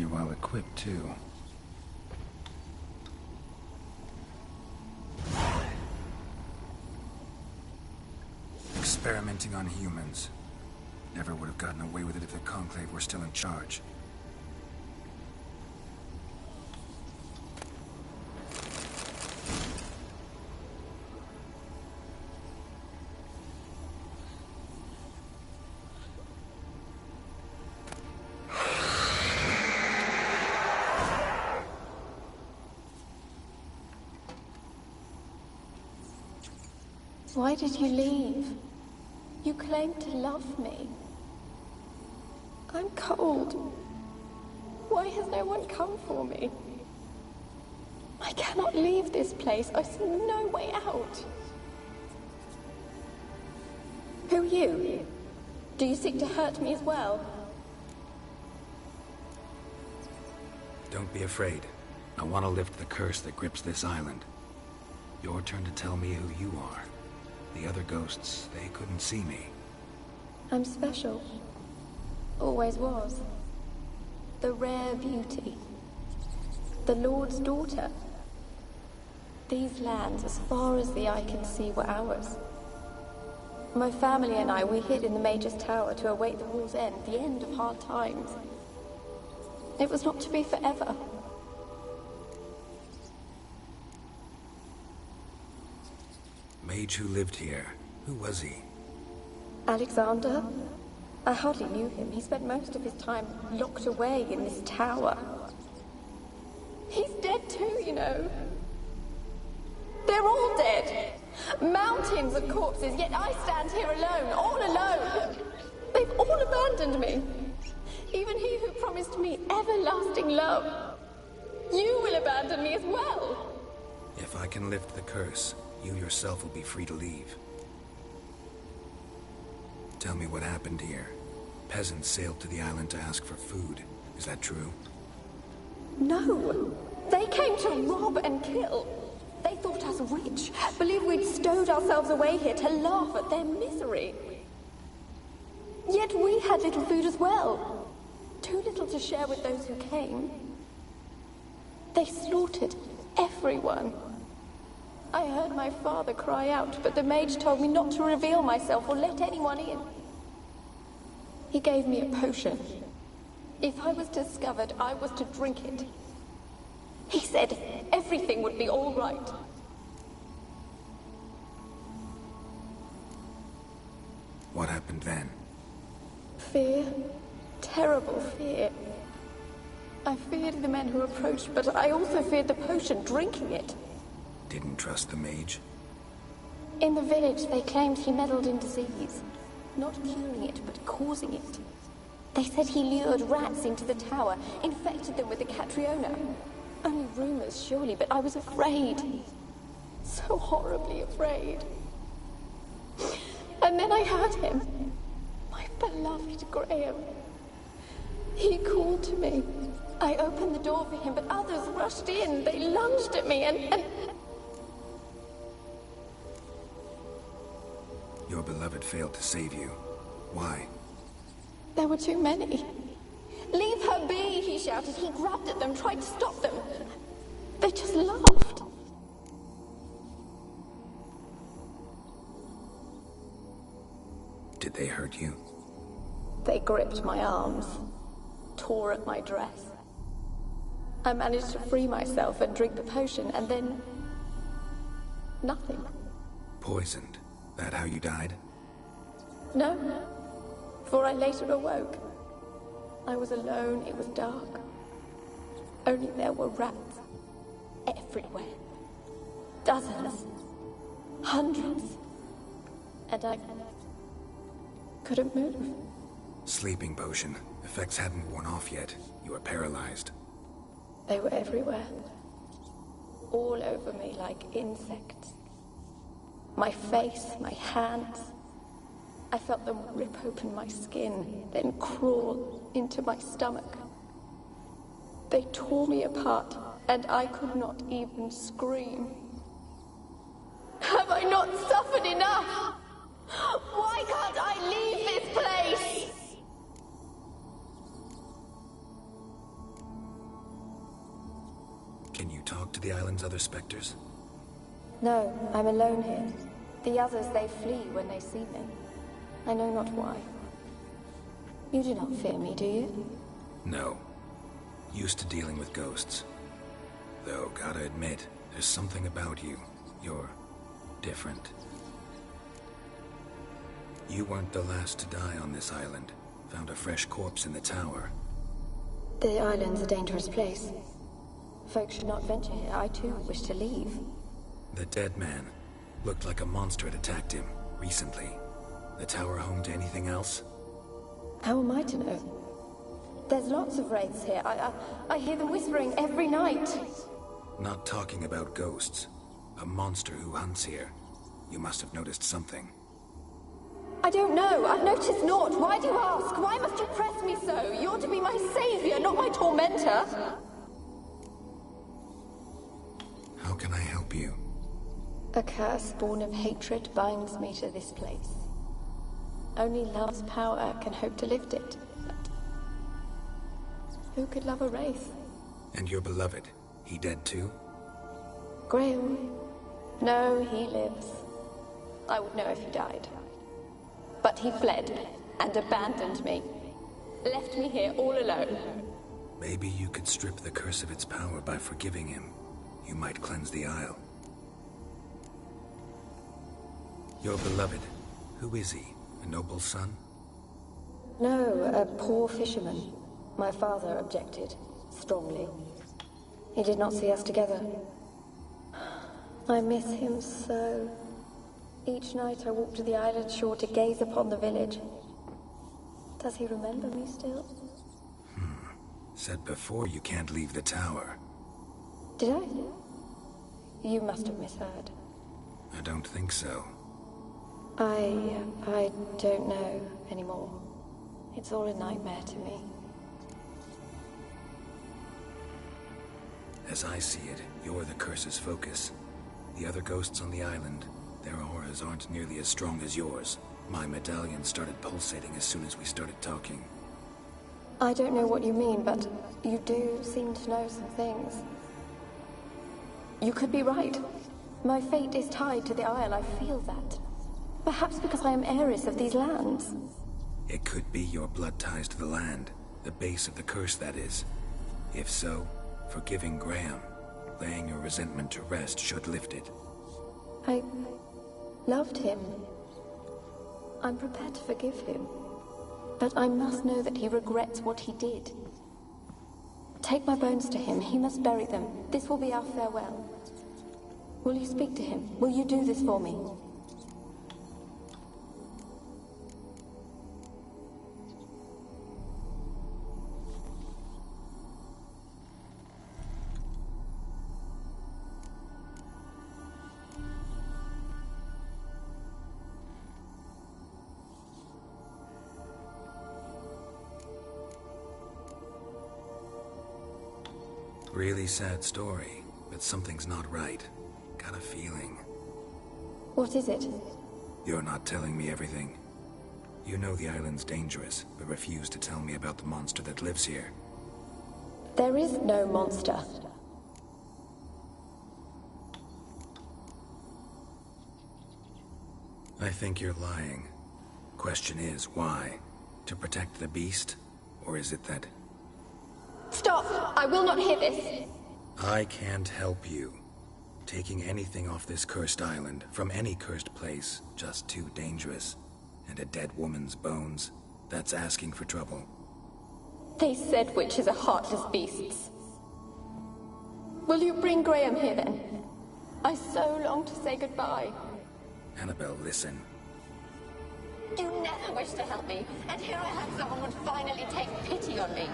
S6: Pretty well equipped, too. Experimenting on humans. Never would have gotten away with it if the Conclave were still in charge.
S15: Why did you leave? You claimed to love me. I'm cold. Why has no one come for me? I cannot leave this place. I see no way out. Who are you? Do you seek to hurt me as well?
S6: Don't be afraid. I want to lift the curse that grips this island. Your turn to tell me who you are. The other ghosts, they couldn't see me.
S15: I'm special. Always was. The rare beauty. The Lord's daughter. These lands, as far as the eye can see, were ours. My family and I, we hid in the Mage's Tower to await the war's end, the end of hard times. It was not to be forever.
S6: Mage who lived here. Who was he?
S15: Alexander? I hardly knew him. He spent most of his time locked away in this tower. He's dead too, you know. They're all dead. Mountains of corpses, yet I stand here alone, all alone. They've all abandoned me. Even he who promised me everlasting love. You will abandon me as well.
S6: If I can lift the curse, you yourself will be free to leave. Tell me what happened here. Peasants sailed to the island to ask for food. Is that true?
S15: No. They came to rob and kill. They thought us rich, believed we'd stowed ourselves away here to laugh at their misery. Yet we had little food as well. Too little to share with those who came. They slaughtered everyone. I heard my father cry out, but the mage told me not to reveal myself or let anyone in. He gave me a potion. If I was discovered, I was to drink it. He said everything would be all right.
S6: What happened then?
S15: Fear. Terrible fear. I feared the men who approached, but I also feared the potion, drinking it.
S6: Didn't trust the mage?
S15: In the village, they claimed he meddled in disease. Not curing it, but causing it. They said he lured rats into the tower, infected them with the Catriona. Only rumors, surely, but I was afraid. So horribly afraid. And then I heard him. My beloved Graham. He called to me. I opened the door for him, but others rushed in. They lunged at me and...
S6: Your beloved failed to save you. Why?
S15: There were too many. Leave her be, he shouted. He grabbed at them, tried to stop them. They just laughed.
S6: Did they hurt you?
S15: They gripped my arms, tore at my dress. I managed to free myself and drink the potion, and then... nothing.
S6: Poisoned. That how you died?
S15: No, for I later awoke. I was alone, it was dark. Only there were rats. Everywhere. Dozens. Hundreds. And I... couldn't move.
S6: Sleeping potion. Effects hadn't worn off yet. You were paralyzed.
S15: They were everywhere. All over me like insects. My face, my hands. I felt them rip open my skin, then crawl into my stomach. They tore me apart, and I could not even scream. Have I not suffered enough? Why can't I leave this place?
S6: Can you talk to the island's other specters?
S15: No, I'm alone here. The others, they flee when they see me. I know not why. You do not fear me, do you?
S6: No. Used to dealing with ghosts. Though, gotta admit, there's something about you. You're different. You weren't the last to die on this island. Found a fresh corpse in the tower.
S15: The island's a dangerous place. Folks should not venture here. I too wish to leave.
S6: The dead man looked like a monster had attacked him recently. The tower home to anything else?
S15: How am I to know? There's lots of wraiths here. I hear them whispering every night.
S6: Not talking about ghosts. A monster who hunts here. You must have noticed something.
S15: I don't know. I've noticed naught. Why do you ask? Why must you press me so? You're to be my savior, not my tormentor.
S6: How can I help you?
S15: A curse born of hatred binds me to this place. Only love's power can hope to lift it. But who could love a wraith?
S6: And your beloved, he dead too?
S15: Graham? No, he lives. I would know if he died. But he fled and abandoned me. Left me here all alone.
S6: Maybe you could strip the curse of its power by forgiving him. You might cleanse the Isle. Your beloved, who is he? A noble son?
S15: No, a poor fisherman. My father objected, strongly. He did not see us together. I miss him so. Each night I walk to the island shore to gaze upon the village. Does he remember me still?
S6: Said before you can't leave the tower.
S15: Did I? You must have misheard.
S6: I don't think so.
S15: I don't know anymore. It's all a nightmare to me.
S6: As I see it, you're the curse's focus. The other ghosts on the island, their auras aren't nearly as strong as yours. My medallion started pulsating as soon as we started talking.
S15: I don't know what you mean, but you do seem to know some things. You could be right. My fate is tied to the Isle, I feel that. Perhaps because I am heiress of these lands.
S6: It could be your blood ties to the land, the base of the curse, that is. If so, forgiving Graham, laying your resentment to rest should lift it.
S15: I loved him. I'm prepared to forgive him. But I must know that he regrets what he did. Take my bones to him. He must bury them. This will be our farewell. Will you speak to him? Will you do this for me?
S6: Really sad story, but something's not right. Got a feeling.
S15: What is it?
S6: You're not telling me everything. You know the island's dangerous, but refuse to tell me about the monster that lives here.
S15: There is no monster.
S6: I think you're lying. Question is, why? To protect the beast? Or is it that...
S15: Stop! I will not hear this!
S6: I can't help you. Taking anything off this cursed island, from any cursed place, just too dangerous. And a dead woman's bones, that's asking for trouble.
S15: They said witches are heartless beasts. Will you bring Graham here then? I so long to say goodbye.
S6: Annabelle, listen.
S15: You never wished to help me, and here I had someone would finally take pity on me.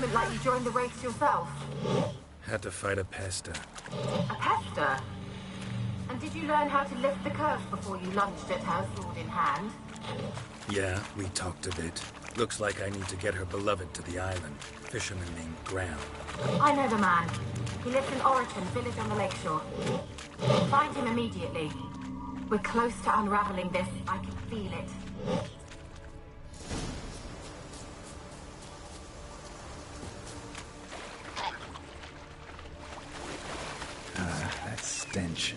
S10: look like you joined the Wraiths yourself.
S11: Had to fight a pester.
S10: A pester? And did you learn how to lift the curse before you lunged at her, sword in hand?
S11: Yeah, we talked a bit. Looks like I need to get her beloved to the island. Fisherman named Graham.
S10: I know the man. He lives in Oriton, village on the lakeshore. Find him immediately. We're close to unraveling this. I can feel it.
S6: That stench.